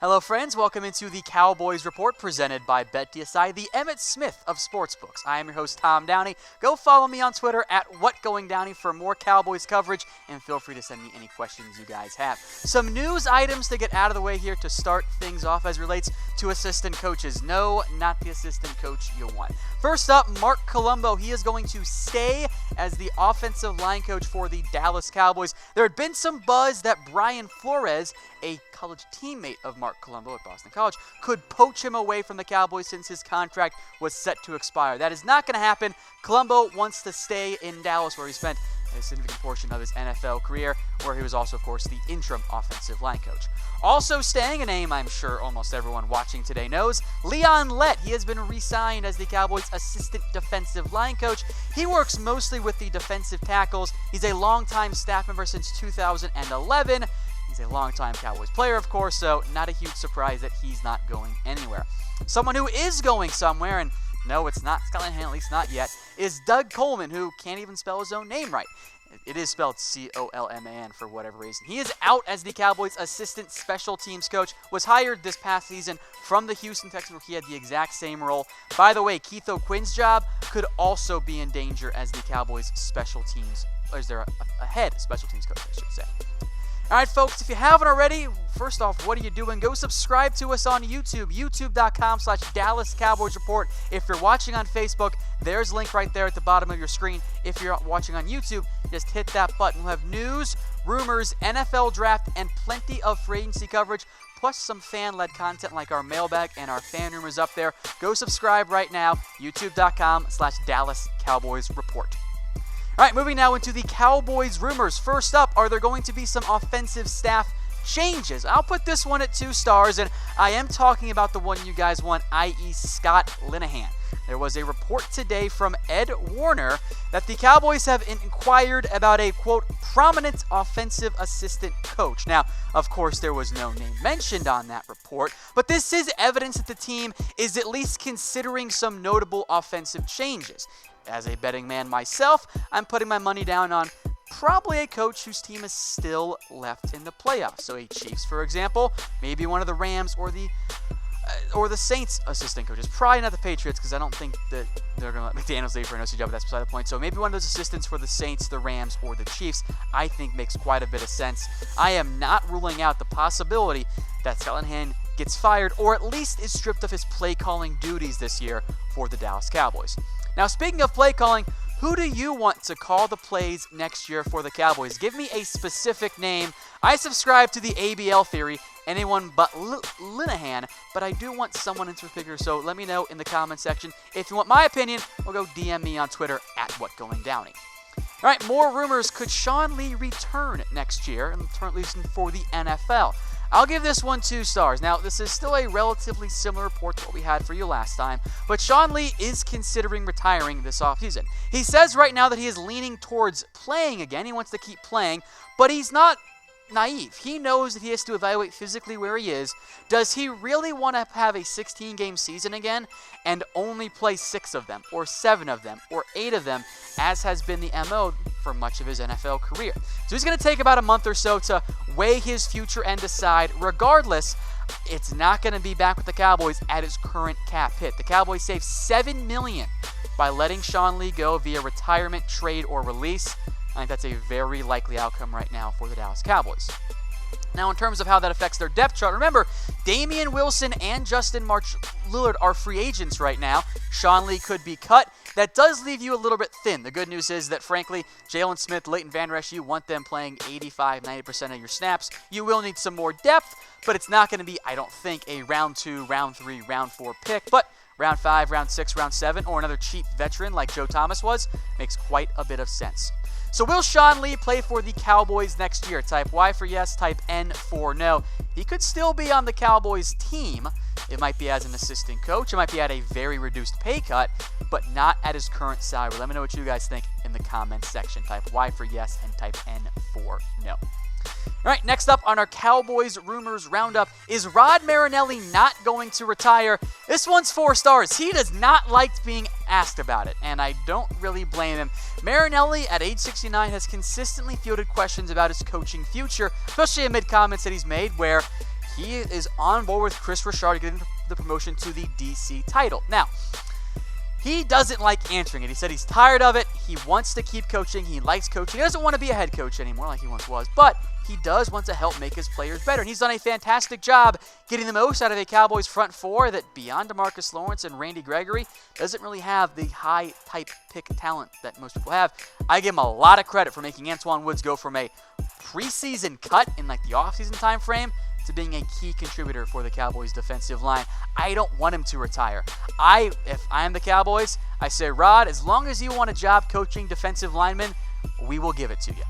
Hello friends, welcome into the Cowboys Report presented by BetDSI, the Emmitt Smith of sportsbooks. I am your host, Tom Downey. Go follow me on Twitter at WhatGoingDowney for more Cowboys coverage, and feel free to send me any questions you guys have. Some news items to get out of the way here to start things off as relates to assistant coaches. No, not the assistant coach you want. First up, Marc Colombo. He is going to stay as the offensive line coach for the Dallas Cowboys. There had been some buzz that Brian Flores, a college teammate of Marc Colombo at Boston College, could poach him away from the Cowboys since his contract was set to expire. That is not going to happen. Colombo wants to stay in Dallas, where he spent a significant portion of his NFL career, where he was also, of course, the interim offensive line coach. Also staying, a name I'm sure almost everyone watching today knows, Leon Lett. He has been re-signed as the Cowboys' assistant defensive line coach. He works mostly with the defensive tackles. He's a longtime staff member since 2011. He's a longtime Cowboys player, of course, so not a huge surprise that he's not going anywhere. Someone who is going somewhere, and no, it's not Scotland, at least not yet, is Doug Colman, who can't even spell his own name right. It is spelled Colman for whatever reason. He is out as the Cowboys' assistant special teams coach, was hired this past season from the Houston Texans, where he had the exact same role. By the way, Keith O'Quinn's job could also be in danger as the Cowboys' special teams, or is there a head special teams coach, I should say. All right, folks, if you haven't already, first off, what are you doing? Go subscribe to us on YouTube, youtube.com/Dallas Cowboys Report. If you're watching on Facebook, there's a link right there at the bottom of your screen. If you're watching on YouTube, just hit that button. We'll have news, rumors, NFL draft, and plenty of free agency coverage, plus some fan-led content like our mailbag and our fan rumors up there. Go subscribe right now, youtube.com/Dallas Cowboys Report. All right, moving now into the Cowboys rumors. First up, are there going to be some offensive staff changes? I'll put this one at 2 stars, and I am talking about the one you guys want, i.e. Scott Linehan. There was a report today from Ed Warner that the Cowboys have inquired about a, quote, prominent offensive assistant coach. Now, of course, there was no name mentioned on that report, but this is evidence that the team is at least considering some notable offensive changes. As a betting man myself, I'm putting my money down on probably a coach whose team is still left in the playoffs. So a Chiefs, for example, maybe one of the Rams or the Saints assistant coaches. Probably not the Patriots, because I don't think that they're going to let McDaniels leave for an OC job, but that's beside the point. So maybe one of those assistants for the Saints, the Rams, or the Chiefs, I think makes quite a bit of sense. I am not ruling out the possibility that Scott Linehan gets fired, or at least is stripped of his play calling duties this year for the Dallas Cowboys. Now, speaking of play calling, who do you want to call the plays next year for the Cowboys? Give me a specific name. I subscribe to the ABL theory, anyone but Linehan, but I do want someone in particular, so let me know in the comment section. If you want my opinion, or go DM me on Twitter at WhatGoingDowney. All right, more rumors. Could Sean Lee return next year and turn loose for the NFL? I'll give this one 2 stars. Now, this is still a relatively similar report to what we had for you last time, but Sean Lee is considering retiring this offseason. He says right now that he is leaning towards playing again. He wants to keep playing, but he's not naive. He knows that he has to evaluate physically where he is. Does he really want to have a 16-game season again and only play 6 of them, or 7 of them, or 8 of them, as has been the MO for much of his NFL career? So he's going to take about a month or so to weigh his future and decide. Regardless, it's not going to be back with the Cowboys at his current cap hit. The Cowboys saved $7 million by letting Sean Lee go via retirement, trade, or release. I think that's a very likely outcome right now for the Dallas Cowboys. Now, in terms of how that affects their depth chart, remember, Damian Wilson and Justin Lillard are free agents right now. Sean Lee could be cut. That does leave you a little bit thin. The good news is that, frankly, Jalen Smith, Leighton Vander Esch, you want them playing 85-90% of your snaps. You will need some more depth, but it's not going to be, I don't think, a round 2, round 3, round 4 pick. But round 5, round 6, round 7, or another cheap veteran like Joe Thomas was, makes quite a bit of sense. So will Sean Lee play for the Cowboys next year? Type Y for yes, type N for no. He could still be on the Cowboys team. It might be as an assistant coach. It might be at a very reduced pay cut, but not at his current salary. Let me know what you guys think in the comments section. Type Y for yes and type N for no. All right, next up on our Cowboys Rumors Roundup, is Rod Marinelli not going to retire? This one's 4 stars. He does not like being asked about it, and I don't really blame him. Marinelli, at age 69, has consistently fielded questions about his coaching future, especially amid comments that he's made where he is on board with Chris Richard getting the promotion to the DC title. Now, he doesn't like answering it. He said he's tired of it. He wants to keep coaching. He likes coaching. He doesn't want to be a head coach anymore like he once was, but he does want to help make his players better. And he's done a fantastic job getting the most out of a Cowboys front four that, beyond DeMarcus Lawrence and Randy Gregory, doesn't really have the high-type pick talent that most people have. I give him a lot of credit for making Antoine Woods go from a preseason cut in like the offseason time frame to being a key contributor for the Cowboys defensive line. I don't want him to retire. If I am the Cowboys, I say, Rod, as long as you want a job coaching defensive linemen, we will give it to you.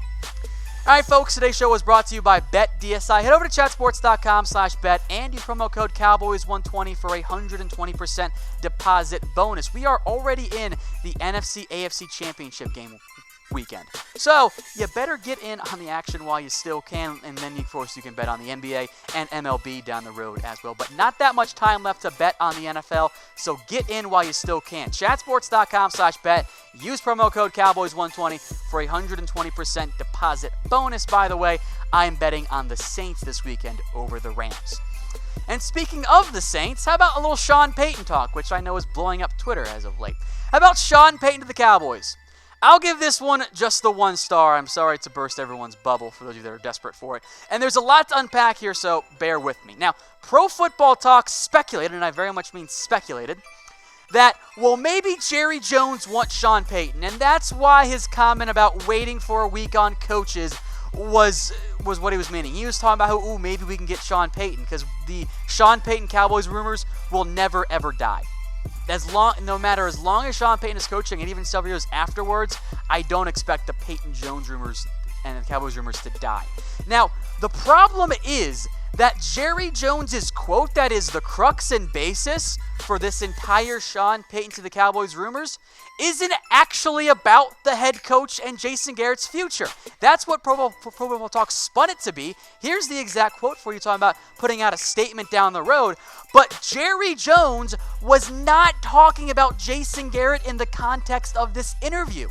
All right, folks, today's show was brought to you by BetDSI. Head over to chatsports.com/bet and use promo code Cowboys120 for a 120% deposit bonus. We are already in the NFC-AFC Championship game weekend. So you better get in on the action while you still can, and then, of course, you can bet on the NBA and MLB down the road as well. But not that much time left to bet on the NFL, so get in while you still can. Chatsports.com/bet. Use promo code Cowboys120 for a 120% deposit bonus. By the way, I'm betting on the Saints this weekend over the Rams. And speaking of the Saints, how about a little Sean Payton talk, which I know is blowing up Twitter as of late. How about Sean Payton to the Cowboys? I'll give this one just the 1 star. I'm sorry to burst everyone's bubble for those of you that are desperate for it. And there's a lot to unpack here, so bear with me. Now, Pro Football Talk speculated, and I very much mean speculated, that, well, maybe Jerry Jones wants Sean Payton, and that's why his comment about waiting for a week on coaches was what he was meaning. He was talking about how, maybe we can get Sean Payton, because the Sean Payton Cowboys rumors will never, ever die. No matter as long as Sean Payton is coaching, and even several years afterwards, I don't expect the Payton Jones rumors and the Cowboys rumors to die. Now, the problem is that Jerry Jones's quote that is the crux and basis for this entire Sean Payton to the Cowboys rumors isn't actually about the head coach and Jason Garrett's future. That's what Pro Football Talk spun it to be. Here's the exact quote for you, talking about putting out a statement down the road. But Jerry Jones was not talking about Jason Garrett in the context of this interview.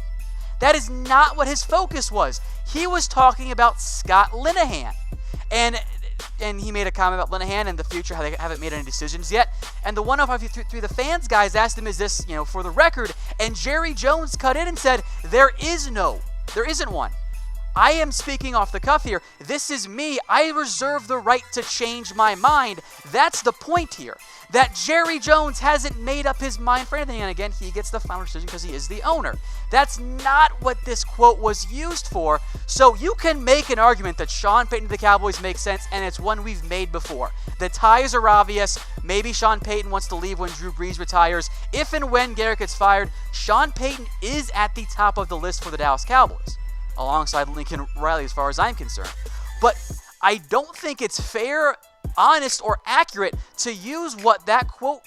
That is not what his focus was. He was talking about Scott Linehan. And he made a comment about Linehan and the future, how they haven't made any decisions yet. And the 105.3 The Fans guys asked him, is this, for the record? And Jerry Jones cut in and said, there isn't one. I am speaking off the cuff here. This is me. I reserve the right to change my mind. That's the point here. That Jerry Jones hasn't made up his mind for anything. And again, he gets the final decision because he is the owner. That's not what this quote was used for. So you can make an argument that Sean Payton to the Cowboys makes sense, and it's one we've made before. The ties are obvious. Maybe Sean Payton wants to leave when Drew Brees retires. If and when Garrett gets fired, Sean Payton is at the top of the list for the Dallas Cowboys, alongside Lincoln Riley as far as I'm concerned. But I don't think it's fair, honest, or accurate to use what that quote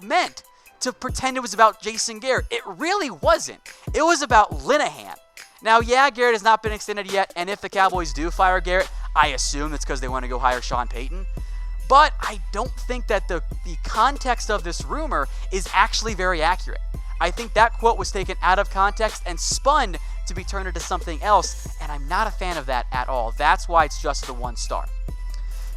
meant to pretend it was about Jason Garrett. It really wasn't. It was about Linehan. Now, yeah, Garrett has not been extended yet, and if the Cowboys do fire Garrett, I assume it's because they want to go hire Sean Payton. But I don't think that the context of this rumor is actually very accurate. I think that quote was taken out of context and spun to be turned into something else, and I'm not a fan of that at all. That's why it's just the 1 star.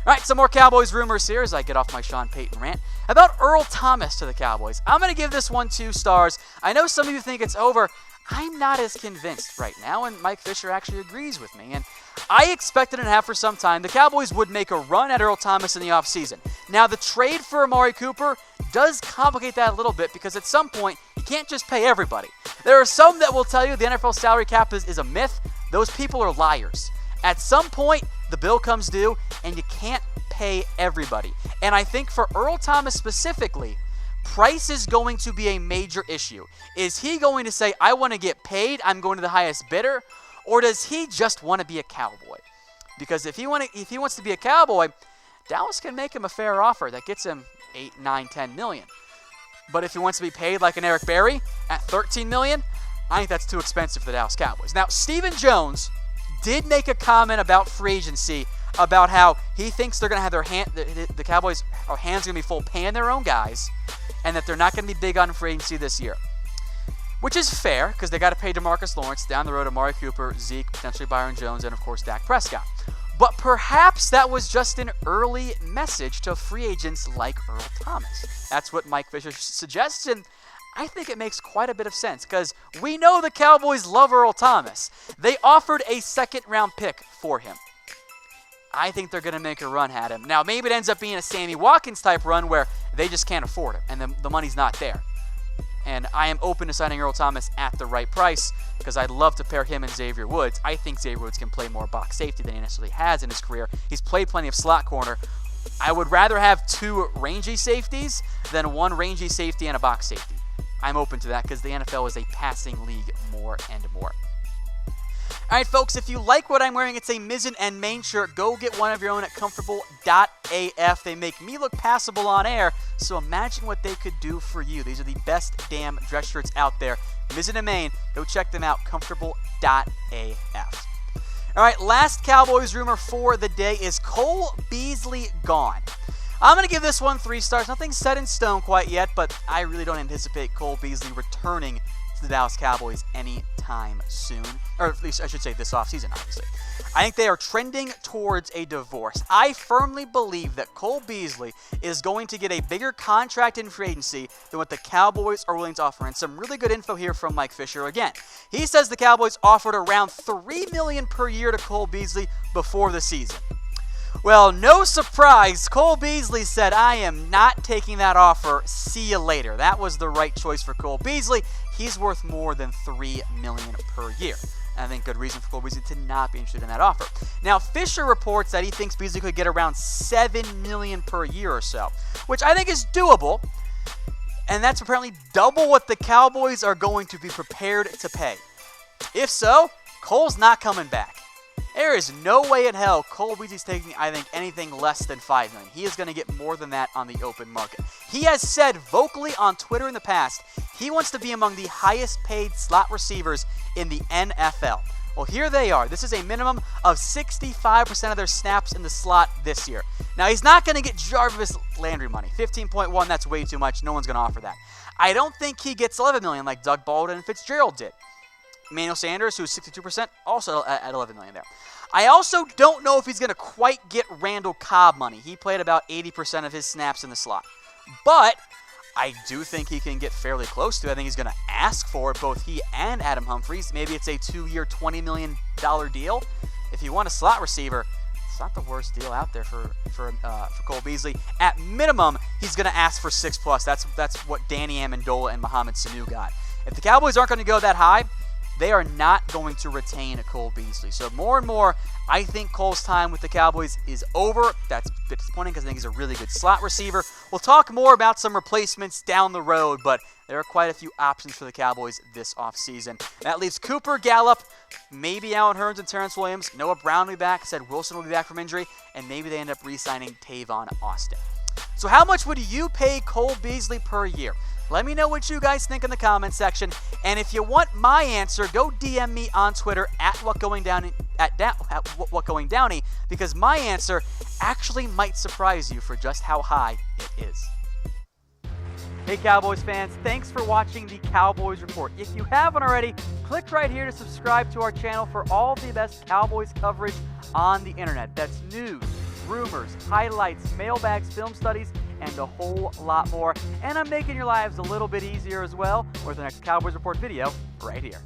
All right, some more Cowboys rumors here as I get off my Sean Payton rant. About Earl Thomas to the Cowboys. I'm going to give this one 2 stars. I know some of you think it's over. I'm not as convinced right now, and Mike Fisher actually agrees with me. And I expected and have for some time the Cowboys would make a run at Earl Thomas in the offseason. Now, the trade for Amari Cooper does complicate that a little bit because at some point, you can't just pay everybody. There are some that will tell you the NFL salary cap is a myth. Those people are liars. At some point, the bill comes due, and you can't pay everybody. And I think for Earl Thomas specifically, price is going to be a major issue. Is he going to say, I want to get paid, I'm going to the highest bidder? Or does he just want to be a Cowboy? Because if he wants to be a Cowboy, Dallas can make him a fair offer that gets him $8, $9, $10 million. But if he wants to be paid like an Eric Berry at $13 million, I think that's too expensive for the Dallas Cowboys. Now, Stephen Jones did make a comment about free agency, about how he thinks they're going to have the Cowboys' hands going to be full paying their own guys, and that they're not going to be big on free agency this year. Which is fair, because they got to pay DeMarcus Lawrence, down the road Amari Cooper, Zeke, potentially Byron Jones, and of course Dak Prescott. But perhaps that was just an early message to free agents like Earl Thomas. That's what Mike Fisher suggests, and I think it makes quite a bit of sense because we know the Cowboys love Earl Thomas. They offered a second-round pick for him. I think they're going to make a run at him. Now, maybe it ends up being a Sammy Watkins-type run where they just can't afford it, and the money's not there. And I am open to signing Earl Thomas at the right price because I'd love to pair him and Xavier Woods. I think Xavier Woods can play more box safety than he necessarily has in his career. He's played plenty of slot corner. I would rather have 2 rangy safeties than 1 rangy safety and a box safety. I'm open to that because the NFL is a passing league more and more. All right, folks, if you like what I'm wearing, it's a Mizzen and Main shirt. Go get one of your own at comfortable.af. They make me look passable on air, so imagine what they could do for you. These are the best damn dress shirts out there. Mizzen and Main, go check them out, comfortable.af. All right, last Cowboys rumor for the day is Cole Beasley gone. I'm going to give this one 3 stars. Nothing's set in stone quite yet, but I really don't anticipate Cole Beasley returning to the Dallas Cowboys anytime soon. Or at least I should say this offseason, obviously. I think they are trending towards a divorce. I firmly believe that Cole Beasley is going to get a bigger contract in free agency than what the Cowboys are willing to offer. And some really good info here from Mike Fisher again. He says the Cowboys offered around $3 million per year to Cole Beasley before the season. Well, no surprise, Cole Beasley said, I am not taking that offer. See you later. That was the right choice for Cole Beasley. He's worth more than $3 million per year. And I think good reason for Cole Beasley to not be interested in that offer. Now, Fisher reports that he thinks Beasley could get around $7 million per year or so, which I think is doable. And that's apparently double what the Cowboys are going to be prepared to pay. If so, Cole's not coming back. There is no way in hell Cole Beasley's taking, I think, anything less than $5 million. He is going to get more than that on the open market. He has said vocally on Twitter in the past he wants to be among the highest paid slot receivers in the NFL. Well, here they are. This is a minimum of 65% of their snaps in the slot this year. Now, he's not going to get Jarvis Landry money. 15.1, that's way too much. No one's going to offer that. I don't think he gets $11 million like Doug Baldwin and Fitzgerald did. Emmanuel Sanders, who's 62%, also at $11 million there. I also don't know if he's going to quite get Randall Cobb money. He played about 80% of his snaps in the slot. But I do think he can get fairly close to it. I think he's going to ask for it, both he and Adam Humphries. Maybe it's a 2-year, $20 million deal. If you want a slot receiver, it's not the worst deal out there for Cole Beasley. At minimum, he's going to ask for 6+. That's what Danny Amendola and Mohamed Sanu got. If the Cowboys aren't going to go that high, they are not going to retain Cole Beasley. So more and more, I think Cole's time with the Cowboys is over. That's a bit disappointing because I think he's a really good slot receiver. We'll talk more about some replacements down the road, but there are quite a few options for the Cowboys this offseason. That leaves Cooper, Gallup, maybe Allen Hurns and Terrence Williams. Noah Brown will be back. Said Wilson will be back from injury, and maybe they end up re-signing Tavon Austin. So how much would you pay Cole Beasley per year? Let me know what you guys think in the comment section. And if you want my answer, go DM me on Twitter at whatgoingdowny because my answer actually might surprise you for just how high it is. Hey Cowboys fans, thanks for watching the Cowboys Report. If you haven't already, click right here to subscribe to our channel for all the best Cowboys coverage on the internet. That's news, rumors, highlights, mailbags, film studies, and a whole lot more. And I'm making your lives a little bit easier as well with the next Cowboys Report video right here.